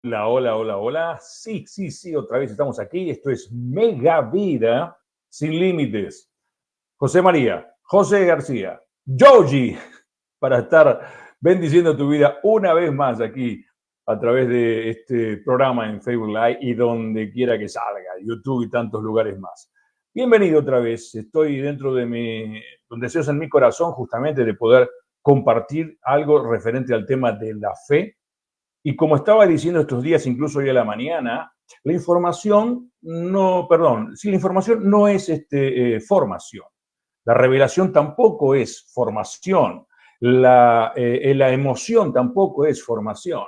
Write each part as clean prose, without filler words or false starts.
Hola, hola, hola, hola. Sí, sí, sí, otra vez estamos aquí. Esto es Mega Vida sin límites. José María, José García, Joji, para estar bendiciendo tu vida una vez más aquí a través de este programa en Facebook Live y donde quiera que salga, YouTube y tantos lugares más. Bienvenido otra vez. Estoy dentro de donde deseos en mi corazón justamente de poder compartir algo referente al tema de la fe. Y como estaba diciendo estos días, incluso hoy a la mañana, la información la información no es formación. La revelación tampoco es formación. La emoción tampoco es formación.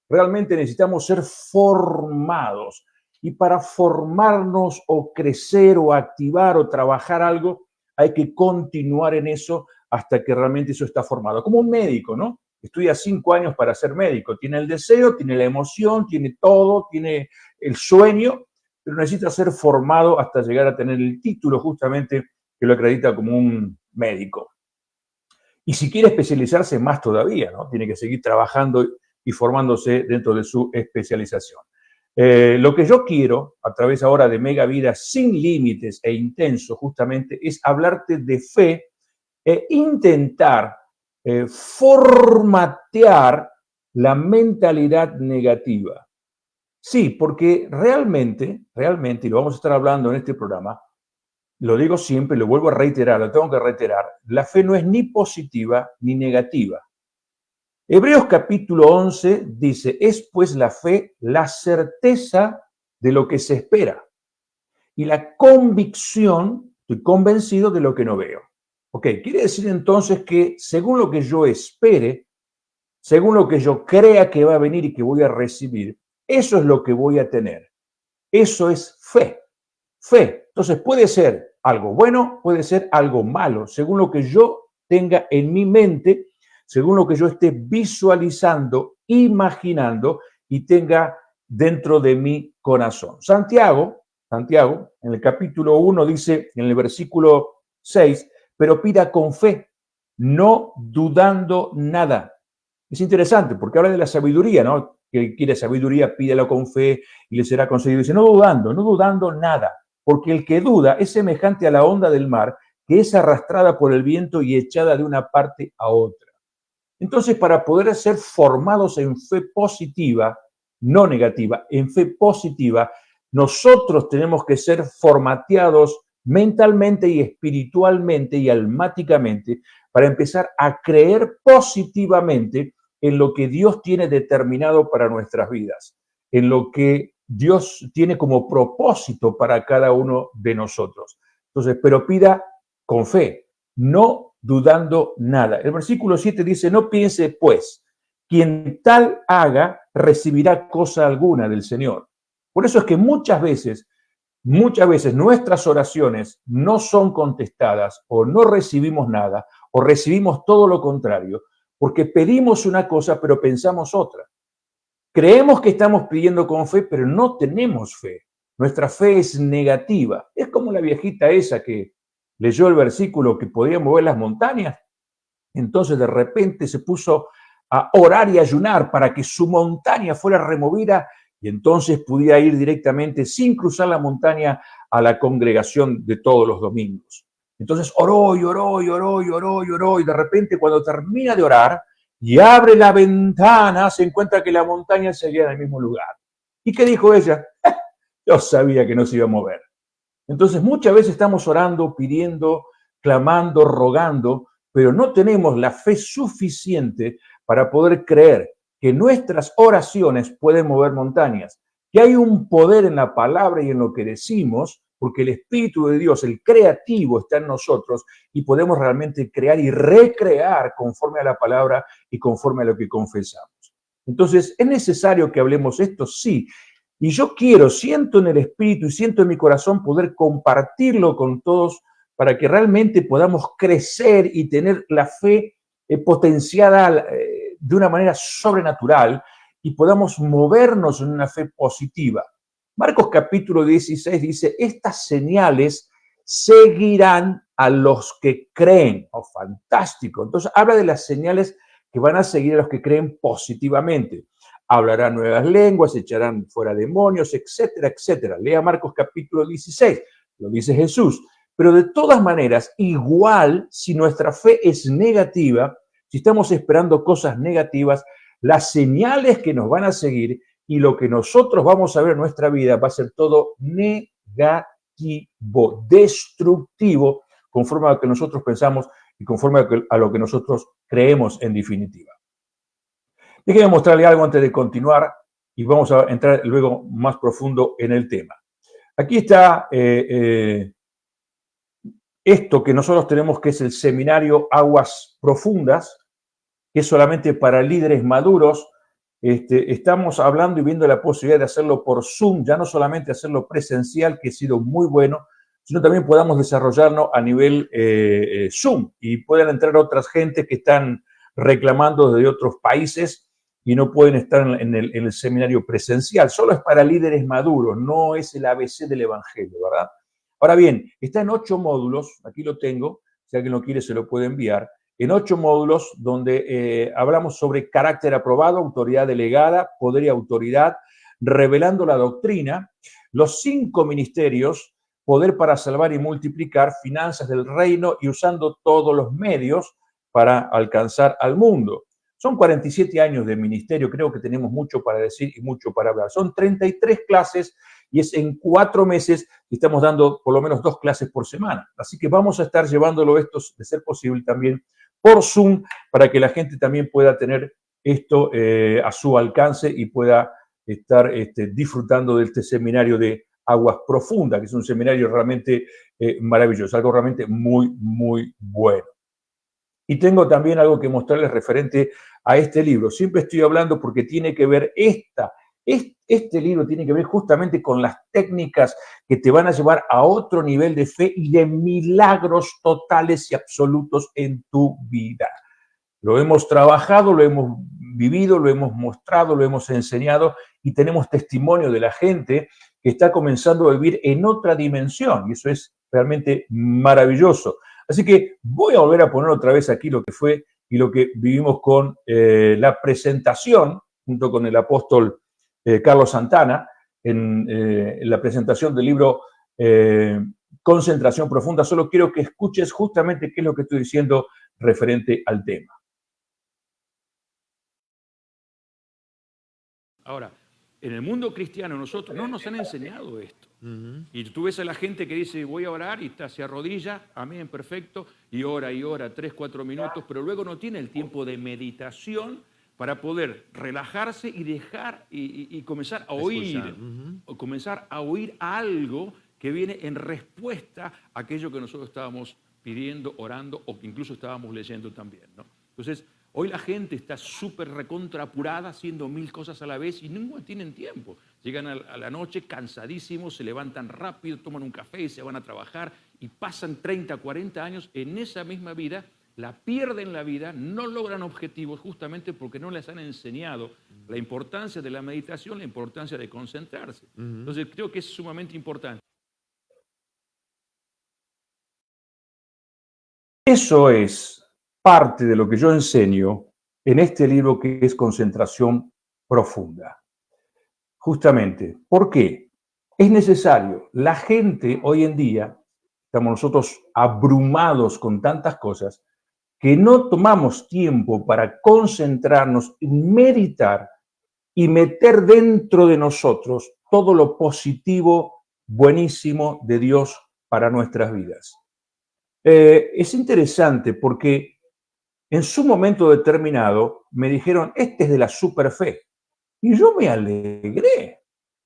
Realmente necesitamos ser formados. Y para formarnos o crecer o activar o trabajar algo, hay que continuar en eso hasta que realmente eso está formado. Como un médico, ¿no? Estudia 5 años para ser médico. Tiene el deseo, tiene la emoción, tiene todo, tiene el sueño, pero necesita ser formado hasta llegar a tener el título justamente que lo acredita como un médico. Y si quiere especializarse más todavía, ¿no? Tiene que seguir trabajando y formándose dentro de su especialización. Lo que yo quiero, a través ahora de Mega Vida sin límites e intenso, justamente, es hablarte de fe e intentar formatear la mentalidad negativa. Sí, porque realmente, y lo vamos a estar hablando en este programa, lo digo siempre, lo vuelvo a reiterar, lo tengo que reiterar, la fe no es ni positiva ni negativa. Hebreos capítulo 11 dice, es pues la fe la certeza de lo que se espera y la convicción, estoy convencido de lo que no veo. Ok, quiere decir entonces que según lo que yo espere, según lo que yo crea que va a venir y que voy a recibir, eso es lo que voy a tener. Eso es fe. Fe. Entonces puede ser algo bueno, puede ser algo malo, según lo que yo tenga en mi mente, según lo que yo esté visualizando, imaginando y tenga dentro de mi corazón. Santiago, en el capítulo 1 dice, en el versículo 6, pero pida con fe, no dudando nada. Es interesante porque habla de la sabiduría, ¿no? Que quiere sabiduría, pídelo con fe y le será concedido. Dice, no dudando nada, porque el que duda es semejante a la onda del mar que es arrastrada por el viento y echada de una parte a otra. Entonces, para poder ser formados en fe positiva, no negativa, en fe positiva, nosotros tenemos que ser formateados mentalmente y espiritualmente y almáticamente para empezar a creer positivamente en lo que Dios tiene determinado para nuestras vidas, en lo que Dios tiene como propósito para cada uno de nosotros. Entonces, pero pida con fe, no dudando nada. El versículo 7 dice, no piense pues, quien tal haga recibirá cosa alguna del Señor. Por eso es que muchas veces nuestras oraciones no son contestadas o no recibimos nada o recibimos todo lo contrario, porque pedimos una cosa pero pensamos otra. Creemos que estamos pidiendo con fe, pero no tenemos fe. Nuestra fe es negativa. Es como la viejita esa que leyó el versículo que podía mover las montañas. Entonces de repente se puso a orar y ayunar para que su montaña fuera removida y entonces pudiera ir directamente sin cruzar la montaña a la congregación de todos los domingos. Entonces oró y oró y oró y oró y oró y de repente cuando termina de orar y abre la ventana se encuentra que la montaña seguía en el mismo lugar. ¿Y qué dijo ella? Yo sabía que no se iba a mover. Entonces muchas veces estamos orando, pidiendo, clamando, rogando, pero no tenemos la fe suficiente para poder creer que nuestras oraciones pueden mover montañas, que hay un poder en la palabra y en lo que decimos, porque el Espíritu de Dios, el creativo, está en nosotros y podemos realmente crear y recrear conforme a la palabra y conforme a lo que confesamos. Entonces, ¿es necesario que hablemos esto? Sí, y yo siento en el espíritu y siento en mi corazón poder compartirlo con todos para que realmente podamos crecer y tener la fe potenciada de una manera sobrenatural y podamos movernos en una fe positiva. Marcos capítulo 16 dice, estas señales seguirán a los que creen. Oh, fantástico. Entonces habla de las señales que van a seguir a los que creen positivamente. hablarán nuevas lenguas, echarán fuera demonios, etcétera, etcétera. Lea Marcos capítulo 16, lo dice Jesús. Pero de todas maneras, igual si nuestra fe es negativa, si estamos esperando cosas negativas, las señales que nos van a seguir y lo que nosotros vamos a ver en nuestra vida va a ser todo negativo, destructivo, conforme a lo que nosotros pensamos y conforme a lo que nosotros creemos en definitiva. Déjenme mostrarle algo antes de continuar y vamos a entrar luego más profundo en el tema. Aquí está esto que nosotros tenemos, que es el seminario Aguas Profundas, que es solamente para líderes maduros. Estamos hablando y viendo la posibilidad de hacerlo por Zoom, ya no solamente hacerlo presencial, que ha sido muy bueno, sino también podamos desarrollarnos a nivel Zoom y puedan entrar otras gente que están reclamando desde otros países y no pueden estar en el seminario presencial. Solo es para líderes maduros, no es el ABC del Evangelio, ¿verdad? Ahora bien, está en 8 módulos, aquí lo tengo, si alguien lo quiere se lo puede enviar, en 8 módulos donde hablamos sobre carácter aprobado, autoridad delegada, poder y autoridad, revelando la doctrina, los 5 ministerios, poder para salvar y multiplicar, finanzas del reino y usando todos los medios para alcanzar al mundo. Son 47 años de ministerio, creo que tenemos mucho para decir y mucho para hablar. Son 33 clases y es en 4 meses y estamos dando por lo menos 2 clases por semana. Así que vamos a estar llevándolo esto, de ser posible, también por Zoom, para que la gente también pueda tener esto a su alcance y pueda estar disfrutando de este seminario de Aguas Profundas, que es un seminario realmente maravilloso, algo realmente muy, muy bueno. Y tengo también algo que mostrarles referente a este libro. Siempre estoy hablando porque tiene que ver este libro tiene que ver justamente con las técnicas que te van a llevar a otro nivel de fe y de milagros totales y absolutos en tu vida. Lo hemos trabajado, lo hemos vivido, lo hemos mostrado, lo hemos enseñado y tenemos testimonio de la gente que está comenzando a vivir en otra dimensión y eso es realmente maravilloso. Así que voy a volver a poner otra vez aquí lo que fue y lo que vivimos con la presentación, junto con el apóstol Carlos Santana, en la presentación del libro Concentración Profunda. Solo quiero que escuches justamente qué es lo que estoy diciendo referente al tema. Ahora, en el mundo cristiano nosotros no nos han enseñado esto. Y tú ves a la gente que dice, voy a orar y se arrodilla, amén, perfecto, y ora 3, 4 minutos, pero luego no tiene el tiempo de meditación para poder relajarse y dejar y comenzar a oír, o comenzar a oír algo que viene en respuesta a aquello que nosotros estábamos pidiendo, orando o que incluso estábamos leyendo también, ¿no? Entonces, hoy la gente está súper recontra apurada haciendo 1000 cosas a la vez y no tienen tiempo. Llegan a la noche cansadísimos, se levantan rápido, toman un café y se van a trabajar y pasan 30, 40 años en esa misma vida, la pierden la vida, no logran objetivos justamente porque no les han enseñado la importancia de la meditación, la importancia de concentrarse. Entonces creo que es sumamente importante. Eso es parte de lo que yo enseño en este libro que es Concentración Profunda. Justamente, ¿por qué? Es necesario. La gente hoy en día, estamos nosotros abrumados con tantas cosas, que no tomamos tiempo para concentrarnos y meditar y meter dentro de nosotros todo lo positivo, buenísimo de Dios para nuestras vidas. Es interesante porque en su momento determinado me dijeron, este es de la superfe. Y yo me alegré,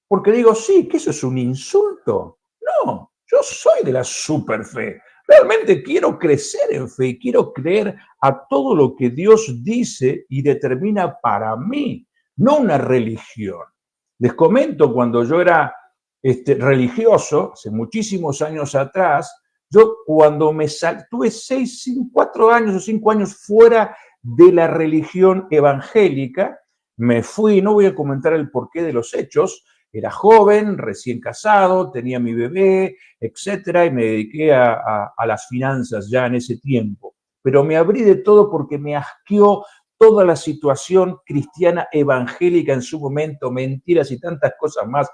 porque digo, sí, que eso es un insulto. No, yo soy de la superfe. Realmente quiero crecer en fe y quiero creer a todo lo que Dios dice y determina para mí, no una religión. Les comento, cuando yo era religioso, hace muchísimos años atrás, yo cuando tuve 4 años o 5 años fuera de la religión evangélica, me fui, no voy a comentar el porqué de los hechos, era joven, recién casado, tenía mi bebé, etcétera, y me dediqué a las finanzas ya en ese tiempo. Pero me abrí de todo porque me asqueó toda la situación cristiana evangélica en su momento, mentiras y tantas cosas más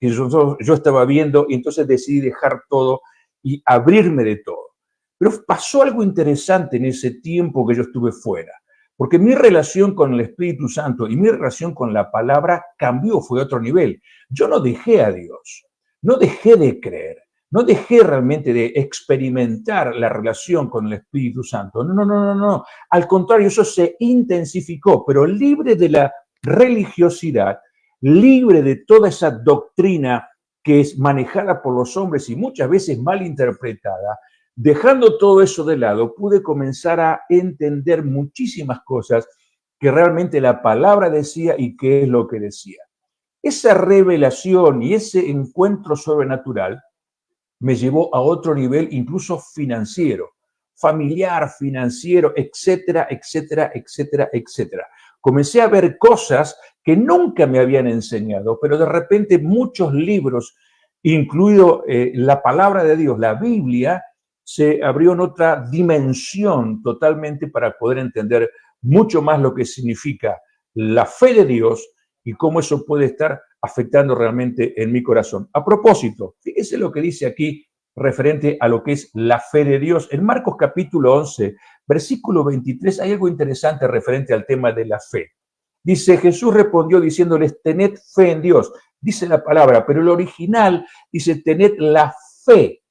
que yo estaba viendo, y entonces decidí dejar todo y abrirme de todo. Pero pasó algo interesante en ese tiempo que yo estuve fuera, porque mi relación con el Espíritu Santo y mi relación con la palabra cambió, fue a otro nivel. Yo no dejé a Dios, no dejé de creer, no dejé realmente de experimentar la relación con el Espíritu Santo. No, no, no, no, no. Al contrario, eso se intensificó, pero libre de la religiosidad, libre de toda esa doctrina que es manejada por los hombres y muchas veces mal interpretada. Dejando todo eso de lado, pude comenzar a entender muchísimas cosas que realmente la palabra decía y qué es lo que decía. Esa revelación y ese encuentro sobrenatural me llevó a otro nivel, incluso financiero, familiar, financiero, etcétera, etcétera, etcétera, etcétera. Comencé a ver cosas que nunca me habían enseñado, pero de repente muchos libros, incluido la palabra de Dios, la Biblia, se abrió en otra dimensión totalmente para poder entender mucho más lo que significa la fe de Dios y cómo eso puede estar afectando realmente en mi corazón. A propósito, fíjese lo que dice aquí referente a lo que es la fe de Dios. En Marcos capítulo 11, versículo 23, hay algo interesante referente al tema de la fe. Dice, Jesús respondió diciéndoles, tened fe en Dios. Dice la palabra, pero el original dice, tened la fe.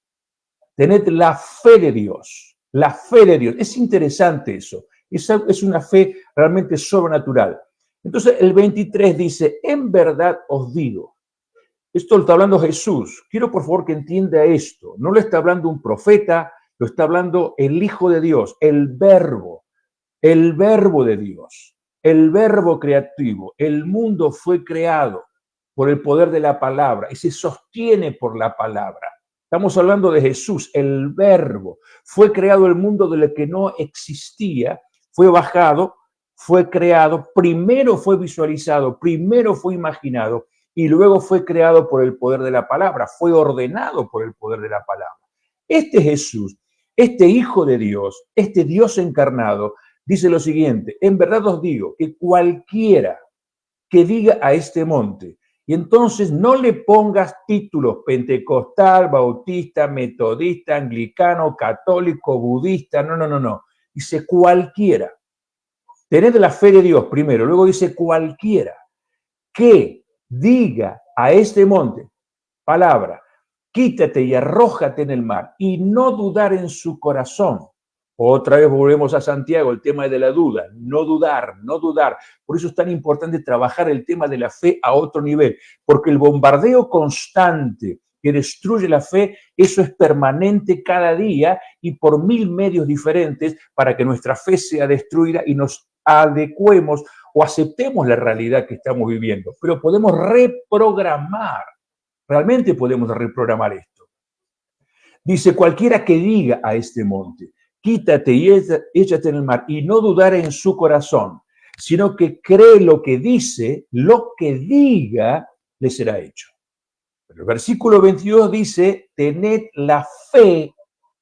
Tened la fe de Dios. La fe de Dios. Es interesante eso. Es una fe realmente sobrenatural. Entonces el 23 dice, en verdad os digo. Esto lo está hablando Jesús. Quiero por favor que entienda esto. No lo está hablando un profeta, lo está hablando el Hijo de Dios, el verbo de Dios, el verbo creativo. El mundo fue creado por el poder de la palabra y se sostiene por la palabra. Estamos hablando de Jesús, el verbo. Fue creado el mundo de lo que no existía, fue bajado, fue creado, primero fue visualizado, primero fue imaginado y luego fue creado por el poder de la palabra, fue ordenado por el poder de la palabra. Este Jesús, este Hijo de Dios, este Dios encarnado, dice lo siguiente, en verdad os digo que cualquiera que diga a este monte, y entonces no le pongas títulos pentecostal, bautista, metodista, anglicano, católico, budista, no, no, no, no. Dice cualquiera. Tened la fe de Dios primero, luego dice cualquiera que diga a este monte, palabra, quítate y arrójate en el mar, y no dudar en su corazón. Otra vez volvemos a Santiago, el tema de la duda, no dudar, no dudar. Por eso es tan importante trabajar el tema de la fe a otro nivel, porque el bombardeo constante que destruye la fe, eso es permanente cada día y por 1000 medios diferentes para que nuestra fe sea destruida y nos adecuemos o aceptemos la realidad que estamos viviendo. Pero podemos reprogramar, realmente podemos reprogramar esto. Dice, cualquiera que diga a este monte, quítate y échate en el mar, y no dudar en su corazón, sino que cree lo que dice, lo que diga, le será hecho. Pero el versículo 22 dice, tened la fe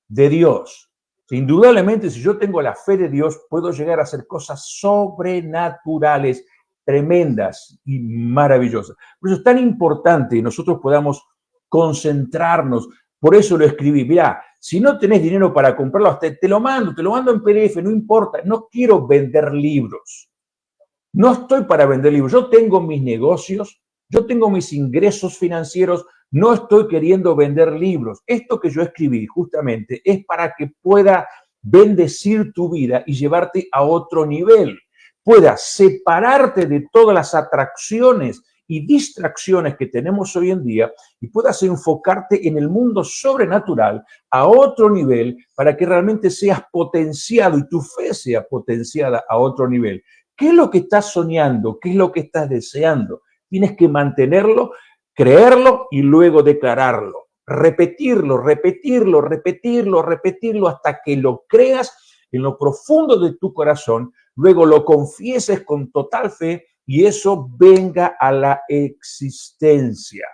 de Dios. Indudablemente, si yo tengo la fe de Dios, puedo llegar a hacer cosas sobrenaturales, tremendas y maravillosas. Por eso es tan importante que nosotros podamos concentrarnos. Por eso lo escribí. Mirá, si no tenés dinero para comprarlo, te lo mando en PDF, no importa. No quiero vender libros. No estoy para vender libros. Yo tengo mis negocios, yo tengo mis ingresos financieros, no estoy queriendo vender libros. Esto que yo escribí justamente es para que pueda bendecir tu vida y llevarte a otro nivel. Puedas separarte de todas las atracciones y distracciones que tenemos hoy en día y puedas enfocarte en el mundo sobrenatural a otro nivel para que realmente seas potenciado y tu fe sea potenciada a otro nivel. ¿Qué es lo que estás soñando? ¿Qué es lo que estás deseando? Tienes que mantenerlo, creerlo y luego declararlo. Repetirlo, repetirlo, repetirlo, repetirlo hasta que lo creas en lo profundo de tu corazón, luego lo confieses con total fe y eso venga a la existencia.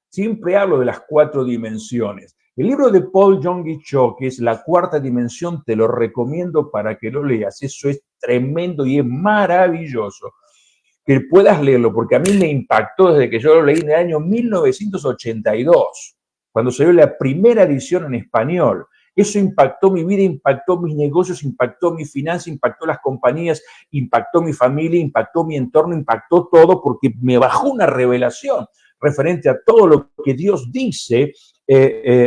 Siempre hablo de las 4 dimensiones. El libro de Paul Yonggi Cho, que es La Cuarta Dimensión, te lo recomiendo para que lo leas. Eso es tremendo y es maravilloso que puedas leerlo, porque a mí me impactó desde que yo lo leí en el año 1982, cuando salió la primera edición en español. Eso impactó mi vida, impactó mis negocios, impactó mi finanza, impactó las compañías, impactó mi familia, impactó mi entorno, impactó todo, porque me bajó una revelación referente a todo lo que Dios dice,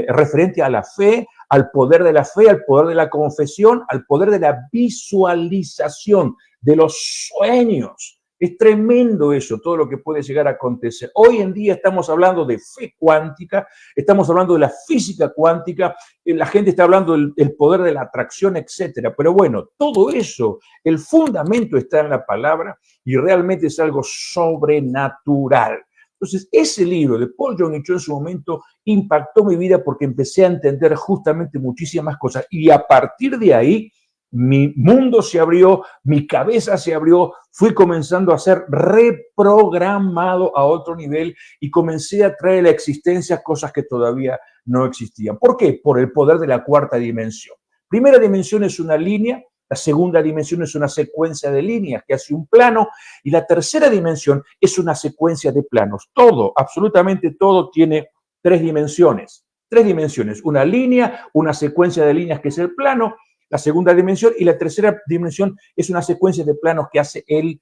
referente a la fe, al poder de la fe, al poder de la confesión, al poder de la visualización, de los sueños. Es tremendo eso, todo lo que puede llegar a acontecer. Hoy en día estamos hablando de fe cuántica, estamos hablando de la física cuántica, la gente está hablando del poder de la atracción, etcétera. Pero bueno, todo eso, el fundamento está en la palabra y realmente es algo sobrenatural. Entonces, ese libro de Paul Yonggi Cho en su momento impactó mi vida porque empecé a entender justamente muchísimas cosas y a partir de ahí mi mundo se abrió, mi cabeza se abrió, fui comenzando a ser reprogramado a otro nivel y comencé a traer a la existencia cosas que todavía no existían. ¿Por qué? Por el poder de la cuarta dimensión. Primera dimensión es una línea, la segunda dimensión es una secuencia de líneas que hace un plano y la tercera dimensión es una secuencia de planos. Todo, absolutamente todo tiene tres dimensiones. Tres dimensiones, una línea, una secuencia de líneas que es el plano, la segunda dimensión y la tercera dimensión es una secuencia de planos que hace el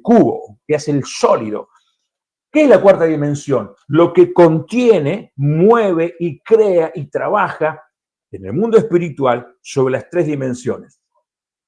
cubo, que hace el sólido. ¿Qué es la cuarta dimensión? Lo que contiene, mueve y crea y trabaja en el mundo espiritual sobre las tres dimensiones.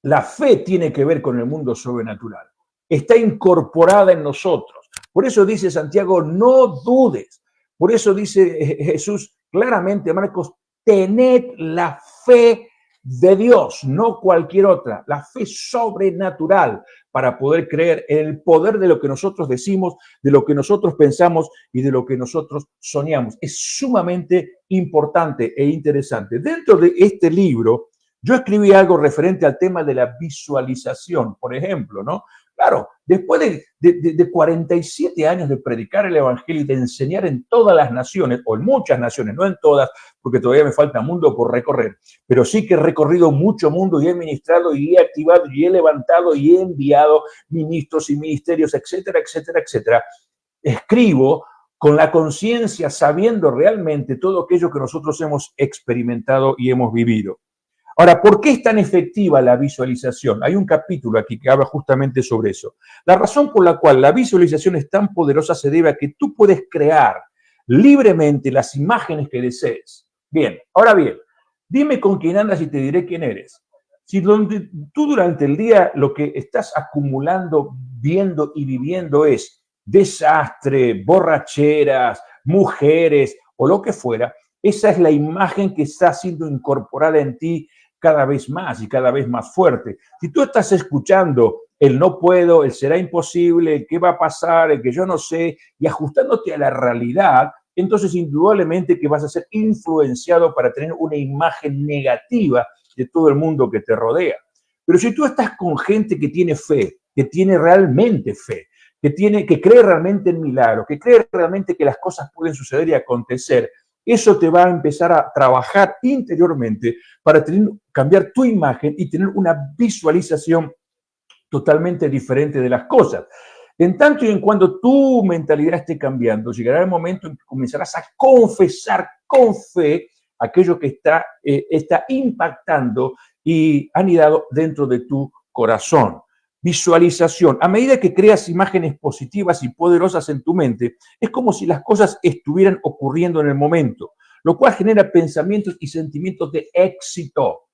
La fe tiene que ver con el mundo sobrenatural. Está incorporada en nosotros. Por eso dice Santiago, no dudes. Por eso dice Jesús claramente, Marcos, tened la fe de Dios, no cualquier otra, la fe sobrenatural para poder creer en el poder de lo que nosotros decimos, de lo que nosotros pensamos y de lo que nosotros soñamos. Es sumamente importante e interesante. Dentro de este libro, yo escribí algo referente al tema de la visualización, por ejemplo, ¿no? Claro, después de 47 años de predicar el evangelio y de enseñar en todas las naciones, o en muchas naciones, no en todas, porque todavía me falta mundo por recorrer, pero sí que he recorrido mucho mundo y he ministrado y he activado y he levantado y he enviado ministros y ministerios, etcétera, etcétera, etcétera. Escribo con la conciencia, sabiendo realmente todo aquello que nosotros hemos experimentado y hemos vivido. Ahora, ¿por qué es tan efectiva la visualización? Hay un capítulo aquí que habla justamente sobre eso. La razón por la cual la visualización es tan poderosa se debe a que tú puedes crear libremente las imágenes que desees. Bien, ahora bien, dime con quién andas y te diré quién eres. Si tú durante el día lo que estás acumulando, viendo y viviendo es desastre, borracheras, mujeres o lo que fuera, esa es la imagen que está siendo incorporada en ti cada vez más y cada vez más fuerte. Si tú estás escuchando el no puedo, el será imposible, el qué va a pasar, el que yo no sé, y ajustándote a la realidad, entonces indudablemente que vas a ser influenciado para tener una imagen negativa de todo el mundo que te rodea. Pero si tú estás con gente que tiene fe, que tiene realmente fe, que cree realmente en milagros, que cree realmente que las cosas pueden suceder y acontecer, eso te va a empezar a trabajar interiormente para cambiar tu imagen y tener una visualización totalmente diferente de las cosas. En tanto y en cuando tu mentalidad esté cambiando, llegará el momento en que comenzarás a confesar con fe aquello que está impactando y anidado dentro de tu corazón. Visualización. A medida que creas imágenes positivas y poderosas en tu mente, es como si las cosas estuvieran ocurriendo en el momento, lo cual genera pensamientos y sentimientos de éxito.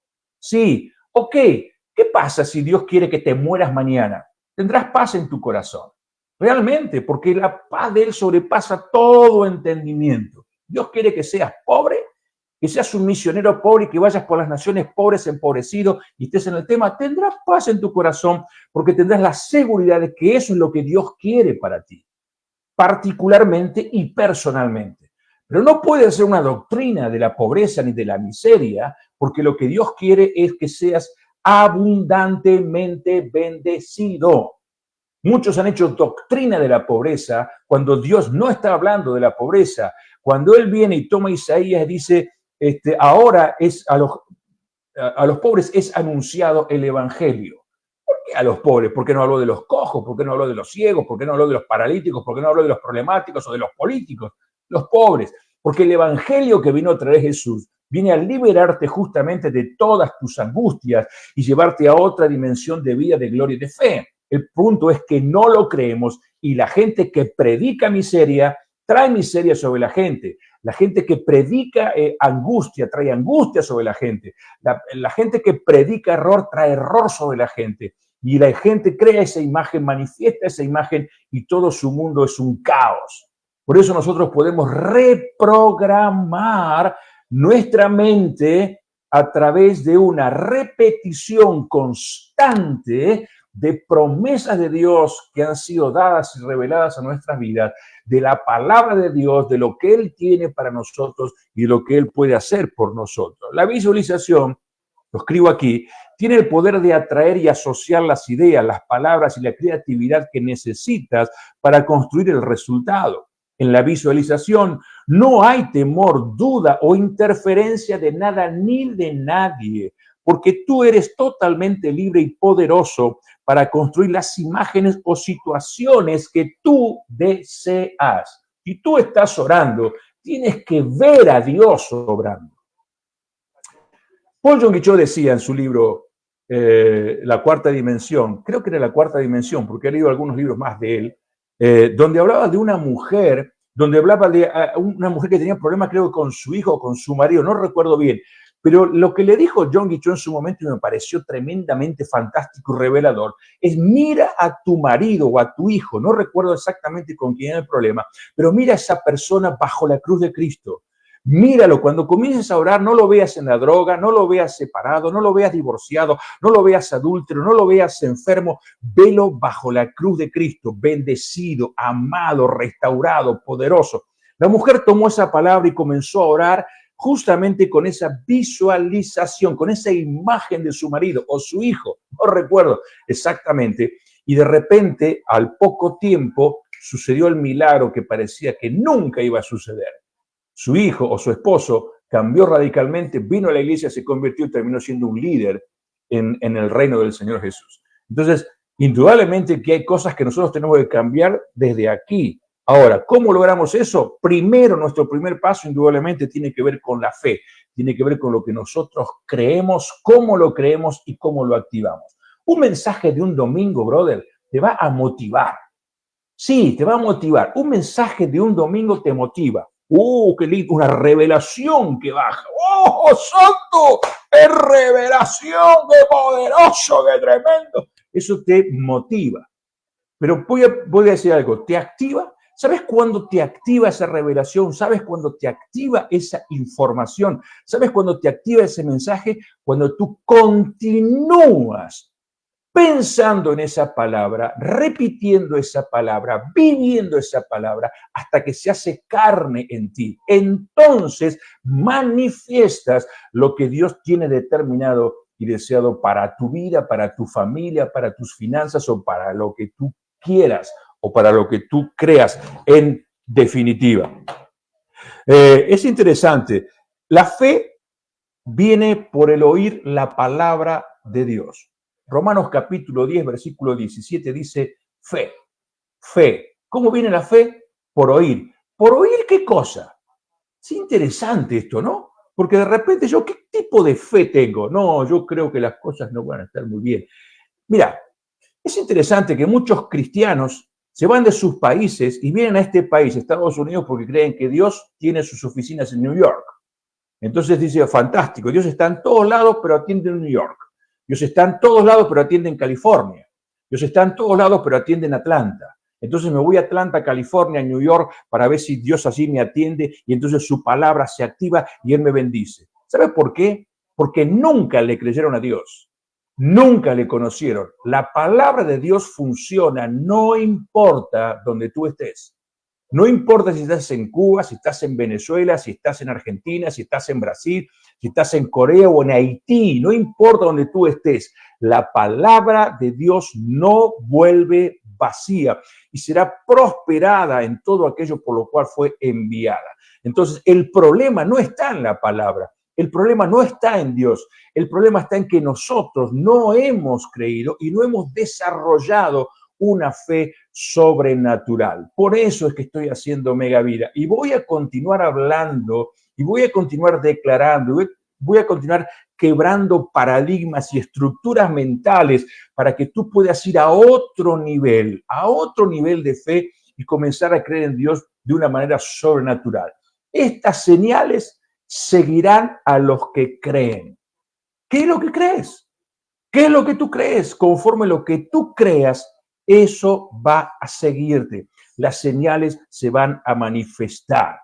Sí, ok, ¿qué pasa si Dios quiere que te mueras mañana? Tendrás paz en tu corazón. Realmente, porque la paz de Él sobrepasa todo entendimiento. Dios quiere que seas pobre, que seas un misionero pobre y que vayas por las naciones pobres, empobrecido y estés en el tema, tendrás paz en tu corazón porque tendrás la seguridad de que eso es lo que Dios quiere para ti, particularmente y personalmente. Pero no puede ser una doctrina de la pobreza ni de la miseria, porque lo que Dios quiere es que seas abundantemente bendecido. Muchos han hecho doctrina de la pobreza cuando Dios no está hablando de la pobreza. Cuando Él viene y toma Isaías y dice, ahora es a los pobres es anunciado el evangelio. ¿Por qué a los pobres? ¿Por qué no habló de los cojos? ¿Por qué no habló de los ciegos? ¿Por qué no habló de los paralíticos? ¿Por qué no habló de los problemáticos o de los políticos? Los pobres. Porque el evangelio que vino a traer Jesús viene a liberarte justamente de todas tus angustias y llevarte a otra dimensión de vida, de gloria y de fe. El punto es que no lo creemos y la gente que predica miseria trae miseria sobre la gente. La gente que predica angustia trae angustia sobre la gente. La gente que predica error trae error sobre la gente. Y la gente crea esa imagen, manifiesta esa imagen y todo su mundo es un caos. Por eso nosotros podemos reprogramar nuestra mente a través de una repetición constante de promesas de Dios que han sido dadas y reveladas a nuestras vidas, de la palabra de Dios, de lo que Él tiene para nosotros y lo que Él puede hacer por nosotros. La visualización, lo escribo aquí, tiene el poder de atraer y asociar las ideas, las palabras y la creatividad que necesitas para construir el resultado. En la visualización no hay temor, duda o interferencia de nada ni de nadie, porque tú eres totalmente libre y poderoso para construir las imágenes o situaciones que tú deseas. Si tú estás orando, tienes que ver a Dios obrando. Paul Yonggi Cho decía en su libro La Cuarta Dimensión, creo que era La Cuarta Dimensión, porque he leído algunos libros más de él, donde hablaba de una mujer, que tenía problemas, creo, con su hijo o con su marido, no recuerdo bien, pero lo que le dijo Yonggi Cho en su momento y me pareció tremendamente fantástico y revelador, es mira a tu marido o a tu hijo, no recuerdo exactamente con quién era el problema, pero mira a esa persona bajo la cruz de Cristo. Míralo, cuando comiences a orar, no lo veas en la droga, no lo veas separado, no lo veas divorciado, no lo veas adúltero, no lo veas enfermo, velo bajo la cruz de Cristo, bendecido, amado, restaurado, poderoso. La mujer tomó esa palabra y comenzó a orar justamente con esa visualización, con esa imagen de su marido o su hijo, no recuerdo exactamente, y de repente, al poco tiempo, sucedió el milagro que parecía que nunca iba a suceder. Su hijo o su esposo cambió radicalmente, vino a la iglesia, se convirtió y terminó siendo un líder en el reino del Señor Jesús. Entonces, indudablemente que hay cosas que nosotros tenemos que cambiar desde aquí. Ahora, ¿cómo logramos eso? Primero, nuestro primer paso indudablemente tiene que ver con la fe, tiene que ver con lo que nosotros creemos, cómo lo creemos y cómo lo activamos. Un mensaje de un domingo, brother, te va a motivar. Sí, te va a motivar. Un mensaje de un domingo te motiva. ¡Qué lindo! Una revelación que baja. ¡Oh, santo! ¡Qué revelación! ¡Qué poderoso! ¡Qué tremendo! Eso te motiva. Pero voy a decir algo. ¿Te activa? ¿Sabes cuándo te activa esa revelación? ¿Sabes cuándo te activa esa información? ¿Sabes cuándo te activa ese mensaje? Cuando tú continúas pensando en esa palabra, repitiendo esa palabra, viviendo esa palabra, hasta que se hace carne en ti. Entonces manifiestas lo que Dios tiene determinado y deseado para tu vida, para tu familia, para tus finanzas o para lo que tú quieras o para lo que tú creas en definitiva. Es interesante. La fe viene por el oír la palabra de Dios. Romanos capítulo 10, versículo 17 dice fe, fe. ¿Cómo viene la fe? Por oír. ¿Por oír qué cosa? Es interesante esto, ¿no? Porque de repente yo, ¿qué tipo de fe tengo? No, yo creo que las cosas no van a estar muy bien. Mira, es interesante que muchos cristianos se van de sus países y vienen a este país, Estados Unidos, porque creen que Dios tiene sus oficinas en New York. Entonces dice, fantástico, Dios está en todos lados, pero atiende en New York. Dios está en todos lados, pero atiende en California. Dios está en todos lados, pero atiende en Atlanta. Entonces me voy a Atlanta, California, New York, para ver si Dios así me atiende y entonces su palabra se activa y Él me bendice. ¿Sabes por qué? Porque nunca le creyeron a Dios. Nunca le conocieron. La palabra de Dios funciona, no importa donde tú estés. No importa si estás en Cuba, si estás en Venezuela, si estás en Argentina, si estás en Brasil, si estás en Corea o en Haití, no importa donde tú estés, la palabra de Dios no vuelve vacía y será prosperada en todo aquello por lo cual fue enviada. Entonces, el problema no está en la palabra, el problema no está en Dios, el problema está en que nosotros no hemos creído y no hemos desarrollado una fe sobrenatural. Por eso es que estoy haciendo Mega Vida y voy a continuar hablando y voy a continuar declarando, voy a continuar quebrando paradigmas y estructuras mentales para que tú puedas ir a otro nivel de fe y comenzar a creer en Dios de una manera sobrenatural. Estas señales seguirán a los que creen. ¿Qué es lo que crees? ¿Qué es lo que tú crees? Conforme lo que tú creas, eso va a seguirte. Las señales se van a manifestar.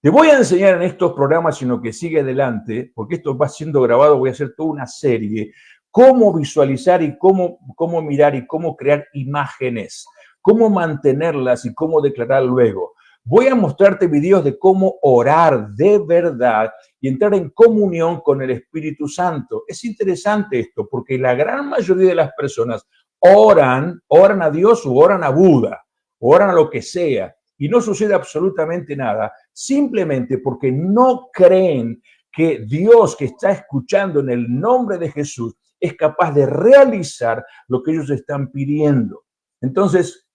Te voy a enseñar en estos programas, sino que sigue adelante, porque esto va siendo grabado, voy a hacer toda una serie, cómo visualizar y cómo mirar y cómo crear imágenes, cómo mantenerlas y cómo declarar luego. Voy a mostrarte videos de cómo orar de verdad y entrar en comunión con el Espíritu Santo. Es interesante esto, porque la gran mayoría de las personas oran a Dios o oran a Buda, oran a lo que sea, y no sucede absolutamente nada, simplemente porque no creen que Dios que está escuchando en el nombre de Jesús es capaz de realizar lo que ellos están pidiendo. Entonces,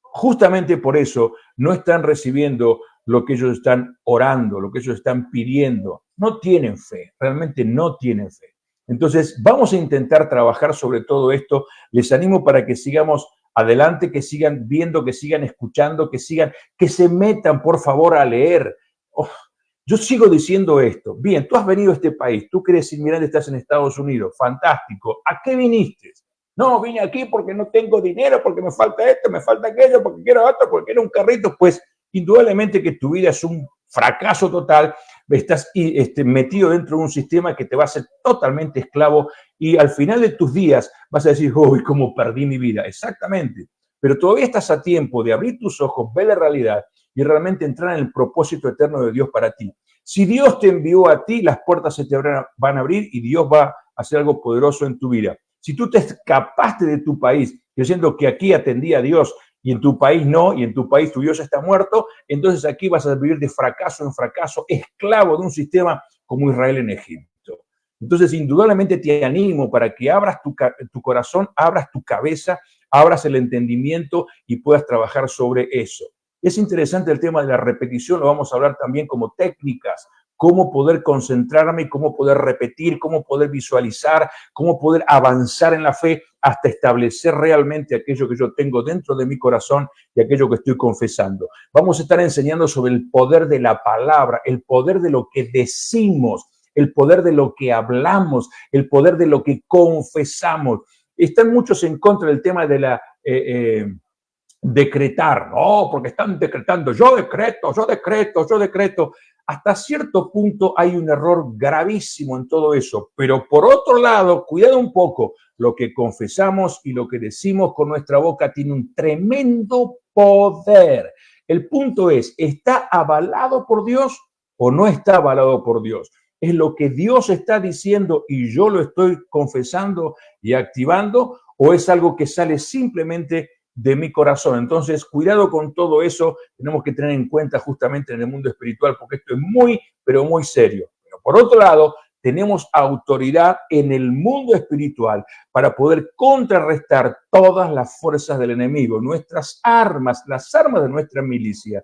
justamente por eso no están recibiendo lo que ellos están orando, lo que ellos están pidiendo. No tienen fe, realmente no tienen fe. Entonces, vamos a intentar trabajar sobre todo esto. Les animo para que sigamos adelante, que sigan viendo, que sigan escuchando, que se metan, por favor, a leer. Oh, yo sigo diciendo esto. Bien, tú has venido a este país, tú que eres inmigrante, estás en Estados Unidos, fantástico. ¿A qué viniste? No, vine aquí porque no tengo dinero, porque me falta esto, me falta aquello, porque quiero otro, porque quiero un carrito. Pues indudablemente que tu vida es un fracaso total, estás metido dentro de un sistema que te va a hacer totalmente esclavo y al final de tus días vas a decir, uy, cómo perdí mi vida. Exactamente, pero todavía estás a tiempo de abrir tus ojos, ver la realidad y realmente entrar en el propósito eterno de Dios para ti. Si Dios te envió a ti, las puertas se te van a abrir y Dios va a hacer algo poderoso en tu vida. Si tú te escapaste de tu país diciendo que aquí atendía a Dios y en tu país no, y en tu país tu Dios está muerto, entonces aquí vas a vivir de fracaso en fracaso, esclavo de un sistema como Israel en Egipto. Entonces, indudablemente te animo para que abras tu corazón, abras tu cabeza, abras el entendimiento y puedas trabajar sobre eso. Es interesante el tema de la repetición, lo vamos a hablar también como técnicas, cómo poder concentrarme, cómo poder repetir, cómo poder visualizar, cómo poder avanzar en la fe hasta establecer realmente aquello que yo tengo dentro de mi corazón y aquello que estoy confesando. Vamos a estar enseñando sobre el poder de la palabra, el poder de lo que decimos, el poder de lo que hablamos, el poder de lo que confesamos. Están muchos en contra del tema de la decretar, no, porque están decretando, yo decreto. Hasta cierto punto hay un error gravísimo en todo eso, pero por otro lado, cuidado un poco, lo que confesamos y lo que decimos con nuestra boca tiene un tremendo poder. El punto es, ¿está avalado por Dios o no está avalado por Dios? ¿Es lo que Dios está diciendo y yo lo estoy confesando y activando o es algo que sale simplemente de mi corazón? Entonces, cuidado con todo eso, tenemos que tener en cuenta justamente en el mundo espiritual, porque esto es muy, pero muy serio. Pero por otro lado, tenemos autoridad en el mundo espiritual para poder contrarrestar todas las fuerzas del enemigo. Nuestras armas, las armas de nuestra milicia,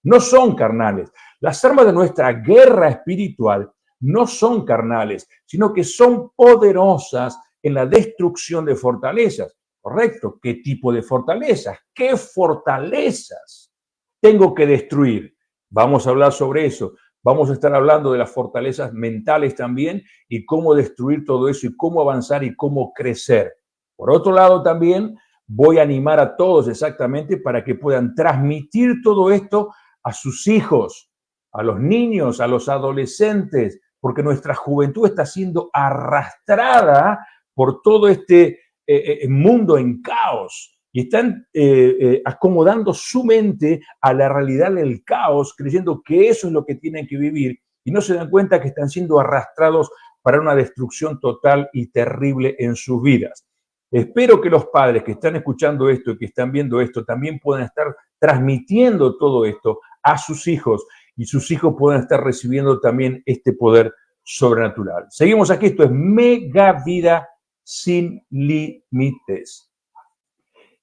no son carnales. Las armas de nuestra guerra espiritual no son carnales, sino que son poderosas en la destrucción de fortalezas. Correcto. ¿Qué tipo de fortalezas? ¿Qué fortalezas tengo que destruir? Vamos a hablar sobre eso. Vamos a estar hablando de las fortalezas mentales también y cómo destruir todo eso y cómo avanzar y cómo crecer. Por otro lado también voy a animar a todos exactamente para que puedan transmitir todo esto a sus hijos, a los niños, a los adolescentes, porque nuestra juventud está siendo arrastrada por todo este mundo en caos y están acomodando su mente a la realidad del caos, creyendo que eso es lo que tienen que vivir y no se dan cuenta que están siendo arrastrados para una destrucción total y terrible en sus vidas. Espero que los padres que están escuchando esto y que están viendo esto también puedan estar transmitiendo todo esto a sus hijos y sus hijos puedan estar recibiendo también este poder sobrenatural. Seguimos aquí, esto es Mega Vida sin límites.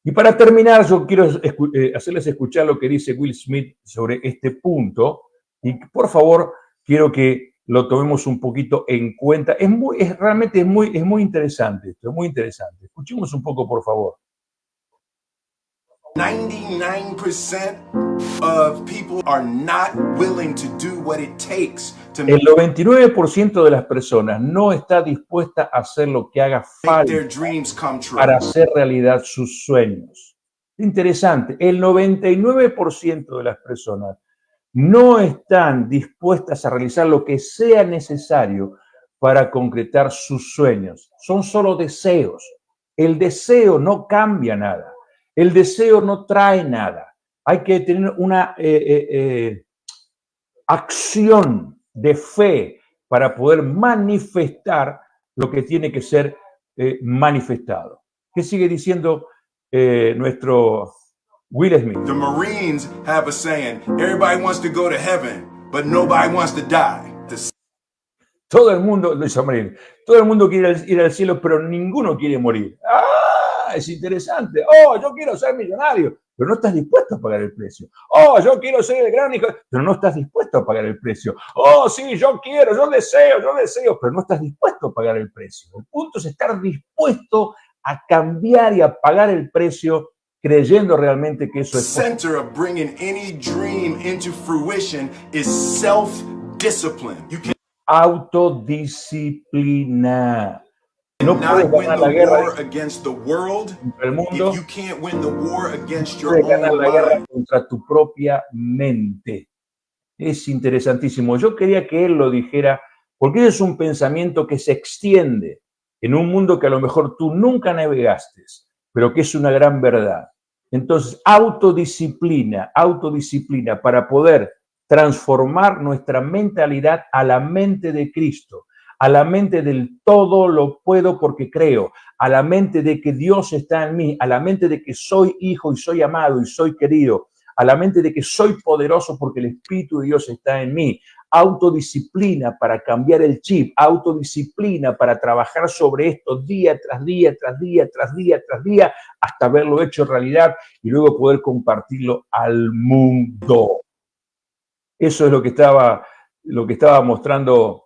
Y para terminar, yo quiero hacerles escuchar lo que dice Will Smith sobre este punto y por favor quiero que lo tomemos un poquito en cuenta. Realmente es muy interesante esto, es muy interesante. Escuchemos un poco, por favor. 99% of people are not willing to do what it takes to El 99% de las personas no está dispuesta a hacer lo que haga make their falta dreams come true. para hacer realidad sus sueños. Interesante, el 99% de las personas no están dispuestas a realizar lo que sea necesario para concretar sus sueños. Son solo deseos. El deseo no cambia nada. El deseo no trae nada. Hay que tener una acción de fe para poder manifestar lo que tiene que ser manifestado. ¿Qué sigue diciendo nuestro Will Smith? The Marines have a saying, everybody wants to go to heaven, but nobody wants to die. Todo el mundo, todo el mundo quiere ir al cielo, pero ninguno quiere morir. ¡Ah! Es interesante. ¡Oh, yo quiero ser millonario! Pero no estás dispuesto a pagar el precio. ¡Oh, yo quiero ser el gran hijo! Pero no estás dispuesto a pagar el precio. ¡Oh, sí, yo quiero, yo deseo! Pero no estás dispuesto a pagar el precio. El punto es estar dispuesto a cambiar y a pagar el precio creyendo realmente que eso es posible. The center of bringing any dream into fruition is self-discipline. You Autodisciplina. No puedes cannot win ganar la the guerra war against the world contra el mundo, if you can't win the war against no your puedes ganar own la guerra mind. contra tu propia mente. Es interesantísimo. Yo quería que él lo dijera, porque es un pensamiento que se extiende en un mundo que a lo mejor tú nunca navegaste, pero que es una gran verdad. Entonces, autodisciplina para poder transformar nuestra mentalidad a la mente de Cristo, a la mente del todo lo puedo porque creo, a la mente de que Dios está en mí, a la mente de que soy hijo y soy amado y soy querido, a la mente de que soy poderoso porque el Espíritu de Dios está en mí. Autodisciplina para cambiar el chip, autodisciplina para trabajar sobre esto día tras día, hasta verlo hecho realidad y luego poder compartirlo al mundo. Eso es lo que estaba mostrando.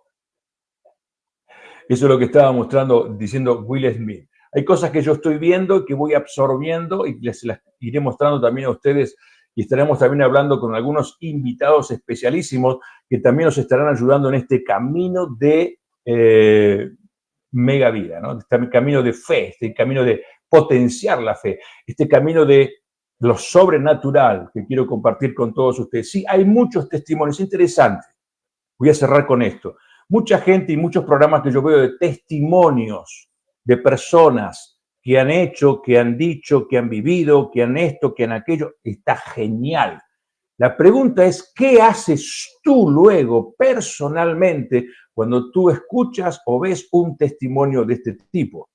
Eso es lo que estaba mostrando, diciendo Will Smith. Hay cosas que yo estoy viendo, que voy absorbiendo y les las iré mostrando también a ustedes y estaremos también hablando con algunos invitados especialísimos que también nos estarán ayudando en este camino de mega vida, ¿no? Este camino de fe, este camino de potenciar la fe, este camino de lo sobrenatural que quiero compartir con todos ustedes. Sí, hay muchos testimonios interesantes. Voy a cerrar con esto. Mucha gente y muchos programas que yo veo de testimonios de personas que han hecho, que han dicho, que han vivido, que han esto, que han aquello. Está genial. La pregunta es, ¿qué haces tú luego personalmente cuando tú escuchas o ves un testimonio de este tipo?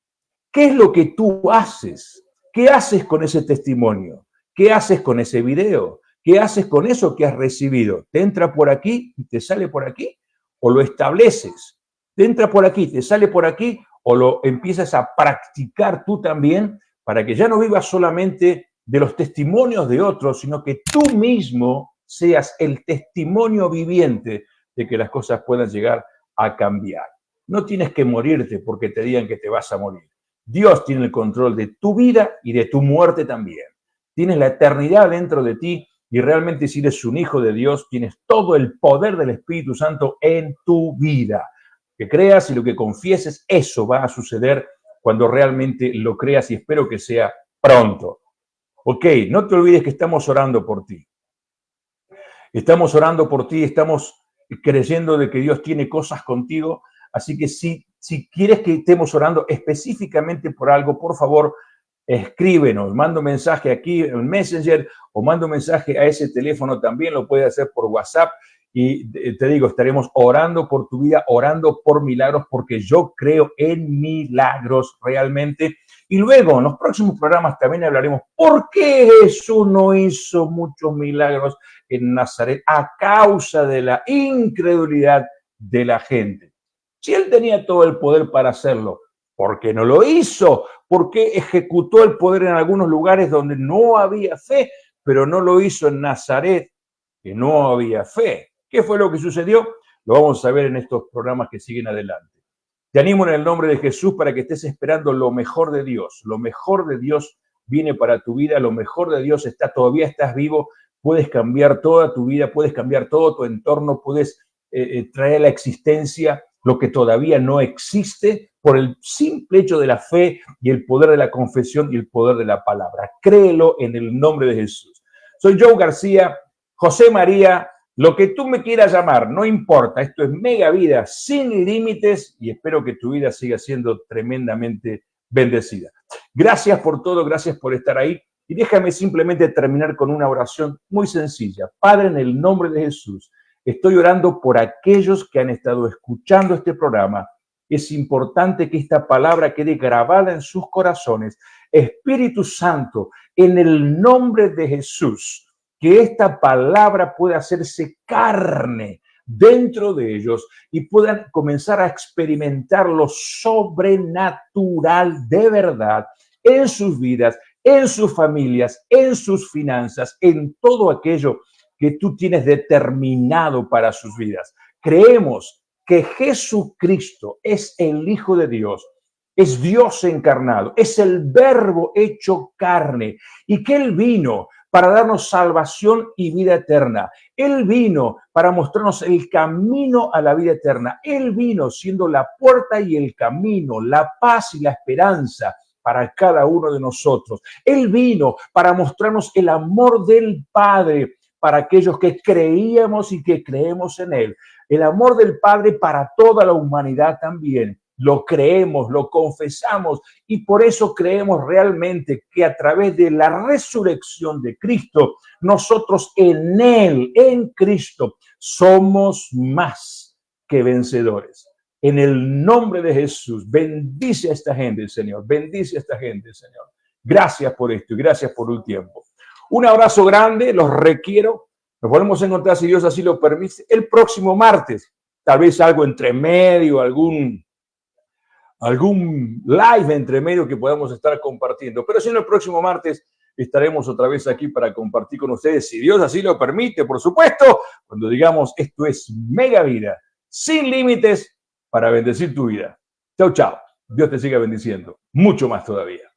¿Qué es lo que tú haces? ¿Qué haces con ese testimonio? ¿Qué haces con ese video? ¿Qué haces con eso que has recibido? ¿Te entra por aquí y te sale por aquí? ¿O lo estableces? ¿Te entra por aquí, te sale por aquí? ¿O lo empiezas a practicar tú también para que ya no vivas solamente de los testimonios de otros, sino que tú mismo seas el testimonio viviente de que las cosas puedan llegar a cambiar? No tienes que morirte porque te digan que te vas a morir. Dios tiene el control de tu vida y de tu muerte también. Tienes la eternidad dentro de ti y realmente si eres un hijo de Dios, tienes todo el poder del Espíritu Santo en tu vida. Que creas y lo que confieses, eso va a suceder cuando realmente lo creas y espero que sea pronto. Ok, no te olvides que estamos orando por ti. Estamos orando por ti, estamos creyendo de que Dios tiene cosas contigo. Así que si quieres que estemos orando específicamente por algo, por favor, escríbenos, manda un mensaje aquí en Messenger o manda un mensaje a ese teléfono, también lo puedes hacer por WhatsApp y te digo, estaremos orando por tu vida, orando por milagros, porque yo creo en milagros realmente Y luego, en los próximos programas también hablaremos por qué Jesús no hizo muchos milagros en Nazaret a causa de la incredulidad de la gente. Si él tenía todo el poder para hacerlo, ¿por qué no lo hizo? ¿Por qué ejecutó el poder en algunos lugares donde no había fe, pero no lo hizo en Nazaret, que no había fe? ¿Qué fue lo que sucedió? Lo vamos a ver en estos programas que siguen adelante. Te animo en el nombre de Jesús para que estés esperando lo mejor de Dios. Lo mejor de Dios viene para tu vida, lo mejor de Dios está, todavía estás vivo, puedes cambiar toda tu vida, puedes cambiar todo tu entorno, puedes traer a la existencia lo que todavía no existe por el simple hecho de la fe y el poder de la confesión y el poder de la palabra. Créelo en el nombre de Jesús. Soy Joe García, José María, lo que tú me quieras llamar, no importa. Esto es Mega Vida sin límites y espero que tu vida siga siendo tremendamente bendecida. Gracias por todo, gracias por estar ahí. Y déjame simplemente terminar con una oración muy sencilla. Padre, en el nombre de Jesús, estoy orando por aquellos que han estado escuchando este programa. Es importante que esta palabra quede grabada en sus corazones. Espíritu Santo, en el nombre de Jesús, que esta palabra pueda hacerse carne dentro de ellos y puedan comenzar a experimentar lo sobrenatural de verdad en sus vidas, en sus familias, en sus finanzas, en todo aquello que tú tienes determinado para sus vidas. Creemos que Jesucristo es el Hijo de Dios, es Dios encarnado, es el Verbo hecho carne y que Él vino para darnos salvación y vida eterna. Él vino para mostrarnos el camino a la vida eterna. Él vino siendo la puerta y el camino, la paz y la esperanza para cada uno de nosotros. Él vino para mostrarnos el amor del Padre para aquellos que creíamos y que creemos en Él. El amor del Padre para toda la humanidad también. Lo creemos, lo confesamos y por eso creemos realmente que a través de la resurrección de Cristo, nosotros en Él, en Cristo, somos más que vencedores. En el nombre de Jesús, bendice a esta gente, Señor. Bendice a esta gente, Señor. Gracias por esto y gracias por un tiempo. Un abrazo grande, los requiero. Nos volvemos a encontrar, si Dios así lo permite, el próximo martes. Tal vez algo entre medio, algún live entre medio que podamos estar compartiendo. Pero si no, el próximo martes estaremos otra vez aquí para compartir con ustedes, si Dios así lo permite, por supuesto, cuando digamos esto es Mega Vida, sin límites para bendecir tu vida. Chau, chau. Dios te siga bendiciendo. Mucho más todavía.